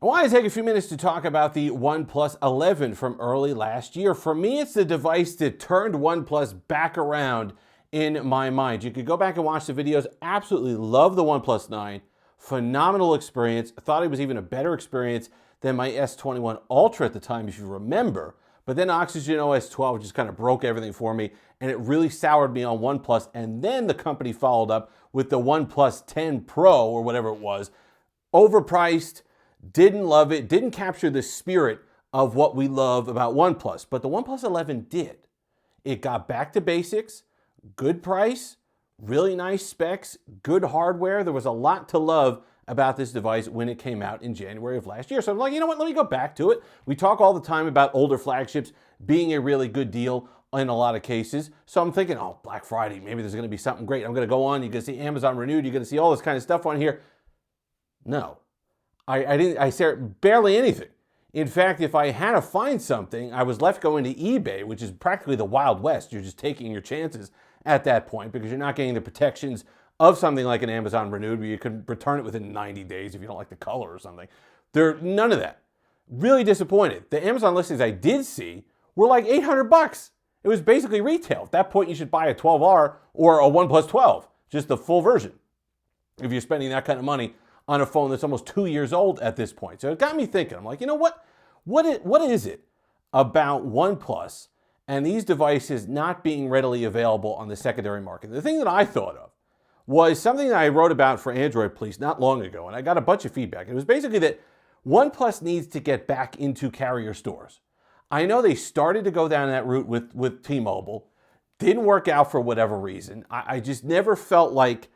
I want to take a few minutes to talk about the OnePlus 11 from early last year. For me, it's the device that turned OnePlus back around in my mind. You could go back and watch the videos. Absolutely love the OnePlus 9. Phenomenal experience. I thought it was even a better experience than my S21 Ultra at the time, if you remember. But then Oxygen OS 12 just kind of broke everything for me, and it really soured me on OnePlus. And then the company followed up with the OnePlus 10 Pro, or whatever it was. Overpriced. Didn't love it, didn't capture the spirit of what we love about OnePlus, but the OnePlus 11 did. It got back to basics, good price, really nice specs, good hardware. There was a lot to love about this device when it came out in January of last year. So I'm like, you know what, let me go back to it. We talk all the time about older flagships being a really good deal in a lot of cases. So I'm thinking, oh, Black Friday, maybe there's gonna be something great. I'm gonna go on, you're gonna see Amazon renewed, you're gonna see all this kind of stuff on here. No. I said barely anything. In fact, if I had to find something, I was left going to eBay, which is practically the Wild West. You're just taking your chances at that point because you're not getting the protections of something like an Amazon Renewed where you can return it within 90 days if you don't like the color or something. None of that. Really disappointed. The Amazon listings I did see were like $800. It was basically retail. At that point, you should buy a 12R or a OnePlus 12, just the full version, if you're spending that kind of money on a phone that's almost 2 years old at this point. So it got me thinking. I'm like, you know what? What is it about OnePlus and these devices not being readily available on the secondary market? The thing that I thought of was something that I wrote about for Android Police not long ago, and I got a bunch of feedback. It was basically that OnePlus needs to get back into carrier stores. I know they started to go down that route with T-Mobile. Didn't work out for whatever reason. I just never felt like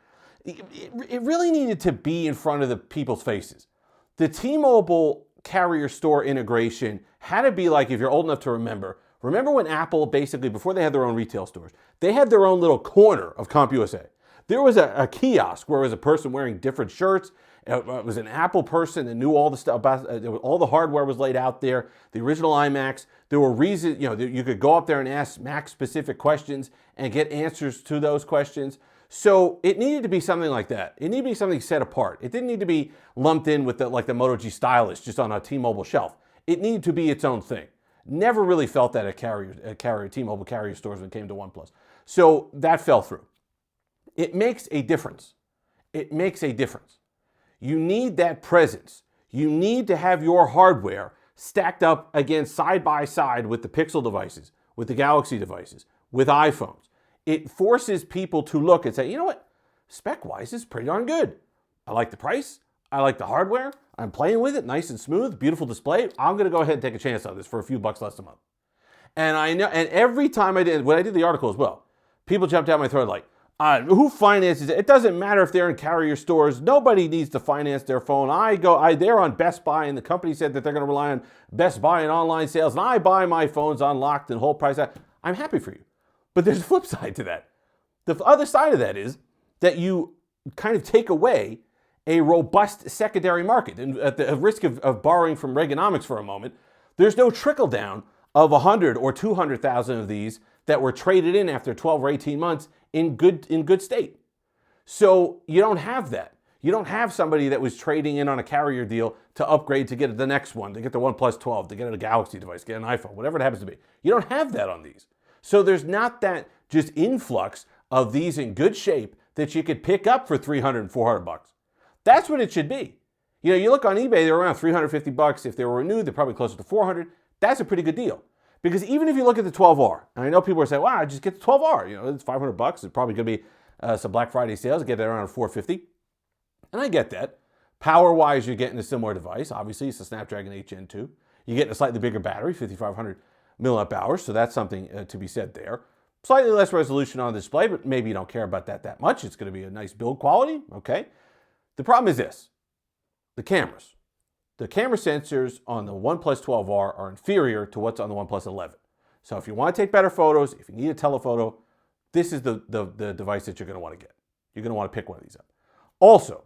it really needed to be in front of the people's faces. The T-Mobile carrier store integration had to be like, if you're old enough to remember when Apple basically, before they had their own retail stores, they had their own little corner of CompUSA. There was a kiosk where it was a person wearing different shirts. It was an Apple person that knew all the stuff about, all the hardware was laid out there, the original iMacs. There were reasons, you could go up there and ask Mac specific questions and get answers to those questions. So it needed to be something like that. It needed to be something set apart. It didn't need to be lumped in with like the Moto G Stylus just on a T-Mobile shelf. It needed to be its own thing. Never really felt that at T-Mobile carrier stores when it came to OnePlus. So that fell through. It makes a difference. It makes a difference. You need that presence. You need to have your hardware stacked up against side by side with the Pixel devices, with the Galaxy devices, with iPhones. It forces people to look and say, you know what, spec-wise, it's pretty darn good. I like the price. I like the hardware. I'm playing with it, nice and smooth, beautiful display. I'm going to go ahead and take a chance on this for a few bucks less a month. And I know, and every time when I did the article as well, people jumped down my throat like, who finances it? It doesn't matter if they're in carrier stores. Nobody needs to finance their phone. They're on Best Buy, and the company said that they're going to rely on Best Buy and online sales, and I buy my phones unlocked and whole price. I'm happy for you. But there's a flip side to that. The other side of that is that you kind of take away a robust secondary market. And at the risk of borrowing from Reaganomics for a moment, there's no trickle down of 100 or 200,000 of these that were traded in after 12 or 18 months in good state. So you don't have that. You don't have somebody that was trading in on a carrier deal to upgrade to get the next one, to get the OnePlus 12, to get a Galaxy device, get an iPhone, whatever it happens to be. You don't have that on these. So there's not that just influx of these in good shape that you could pick up for $300 and $400. That's what it should be. You look on eBay, they're around $350. If they were renewed, they're probably closer to $400. That's a pretty good deal. Because even if you look at the 12R, and I know people are saying, wow, just get the 12R. It's $500. It's probably going to be some Black Friday sales. Get that around $450. And I get that. Power-wise, you're getting a similar device. Obviously, it's a Snapdragon 8 Gen 2. You're getting a slightly bigger battery, 5,500 milliamp hours, so that's something to be said there. Slightly less resolution on the display, but maybe you don't care about that much. It's going to be a nice build quality, okay? The problem is this, the cameras. The camera sensors on the OnePlus 12R are inferior to what's on the OnePlus 11. So if you want to take better photos, if you need a telephoto, this is the device that you're going to want to get. You're going to want to pick one of these up. Also,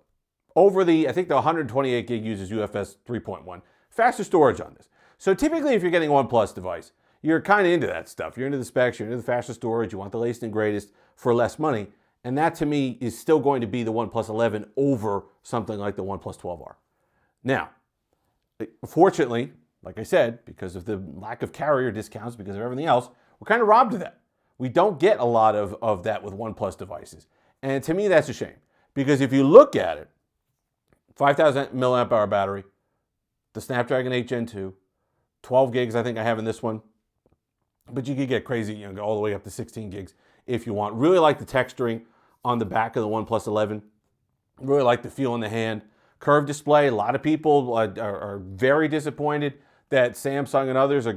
I think the 128 gig uses UFS 3.1. Faster storage on this. So typically if you're getting a OnePlus device, you're kind of into that stuff. You're into the specs, you're into the faster storage, you want the latest and greatest for less money. And that to me is still going to be the OnePlus 11 over something like the OnePlus 12R. Now, Fortunately, like I said, because of the lack of carrier discounts, because of everything else, we're kind of robbed of that. We don't get a lot of that with OnePlus devices. And to me, that's a shame. Because if you look at it, 5,000 milliamp hour battery, the Snapdragon 8 Gen 2, 12 gigs I think I have in this one. But you could get crazy, go all the way up to 16 gigs if you want. Really like the texturing on the back of the OnePlus 11. Really like the feel in the hand. Curved display. A lot of people are very disappointed that Samsung and others, or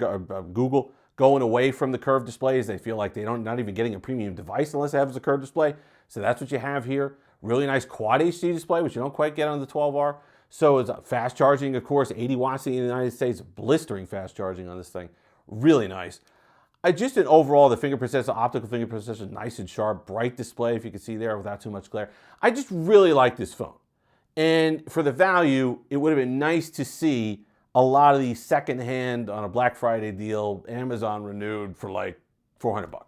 Google, going away from the curved displays. They feel like they're not even getting a premium device unless it has a curved display. So that's what you have here. Really nice Quad HD display, which you don't quite get on the 12R. So it's fast charging, of course, 80 watts in the United States. Blistering fast charging on this thing. Really nice. Just an overall, the finger processor, optical finger processor, nice and sharp, bright display, if you can see there without too much glare. I just really like this phone. And for the value, it would have been nice to see a lot of these secondhand on a Black Friday deal, Amazon renewed for like $400.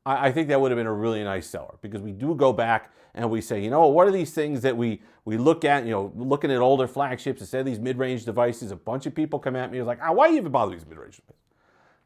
I think that would have been a really nice seller, because we do go back and we say, what are these things that we look at, looking at older flagships instead of these mid-range devices. A bunch of people come at me, like, why even bother with these mid-range devices?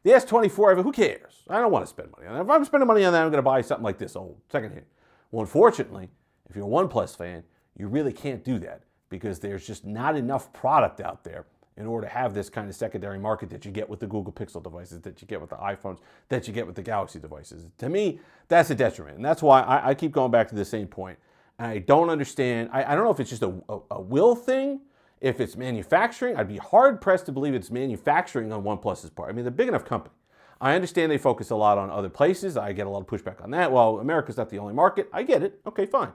The S24, who cares? I don't want to spend money on that. If I'm spending money on that, I'm going to buy something like this, old, secondhand. Well, unfortunately, if you're a OnePlus fan, you really can't do that, because there's just not enough product out there in order to have this kind of secondary market that you get with the Google Pixel devices, that you get with the iPhones, that you get with the Galaxy devices. To me, that's a detriment. And that's why I keep going back to the same point. And I don't understand. I don't know if it's just a will thing. If it's manufacturing, I'd be hard-pressed to believe it's manufacturing on OnePlus's part. I mean, they're a big enough company. I understand they focus a lot on other places. I get a lot of pushback on that. Well, America's not the only market. I get it. Okay, fine.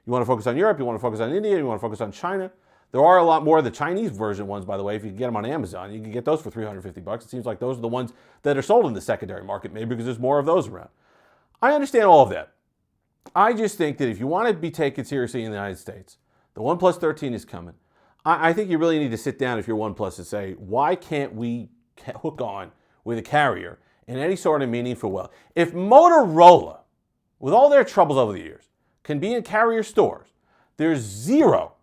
You want to focus on Europe, you want to focus on India, you want to focus on China. There are a lot more of the Chinese version ones, by the way. If you can get them on Amazon, you can get those for $350. It seems like those are the ones that are sold in the secondary market, maybe because there's more of those around. I understand all of that. I just think that if you want to be taken seriously in the United States, the OnePlus 13 is coming. I think you really need to sit down if you're OnePlus and say, why can't we hook on with a carrier in any sort of meaningful way? If Motorola, with all their troubles over the years, can be in carrier stores, there's zero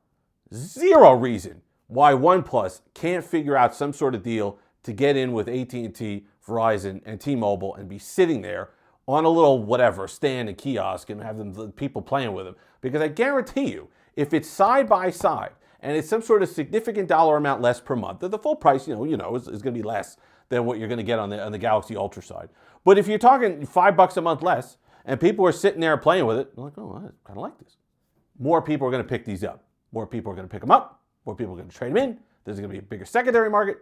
reason why OnePlus can't figure out some sort of deal to get in with AT&T, Verizon, and T-Mobile and be sitting there on a little whatever stand and kiosk and have them, people playing with them. Because I guarantee you, if it's side by side, and it's some sort of significant dollar amount less per month, the full price, is going to be less than what you're going to get on the Galaxy Ultra side. But if you're talking $5 a month less, and people are sitting there playing with it, they're like, oh, I kind of like this. More people are going to pick these up. More people are going to pick them up. More people are going to trade them in. There's going to be a bigger secondary market.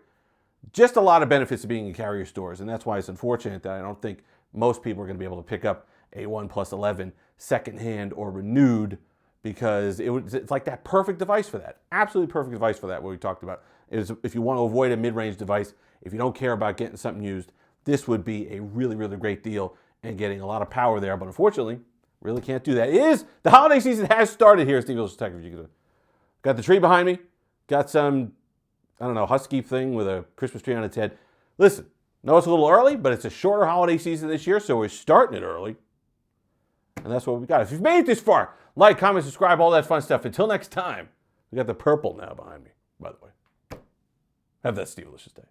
Just a lot of benefits of being in carrier stores, and that's why it's unfortunate that I don't think most people are going to be able to pick up a OnePlus 11 secondhand or renewed, because it's like that perfect device for that. Absolutely perfect device for that, what we talked about. Is if you want to avoid a mid-range device, if you don't care about getting something used, this would be a really, really great deal and getting a lot of power there. But unfortunately, really can't do that. The holiday season has started here, Steve Wilson Tech. Got the tree behind me. Got some, husky thing with a Christmas tree on its head. Listen, know it's a little early, but it's a shorter holiday season this year, so we're starting it early. And that's what we got. If you've made it this far, like, comment, subscribe, all that fun stuff. Until next time, we got the purple now behind me, by the way. Have that Steve Delicious day.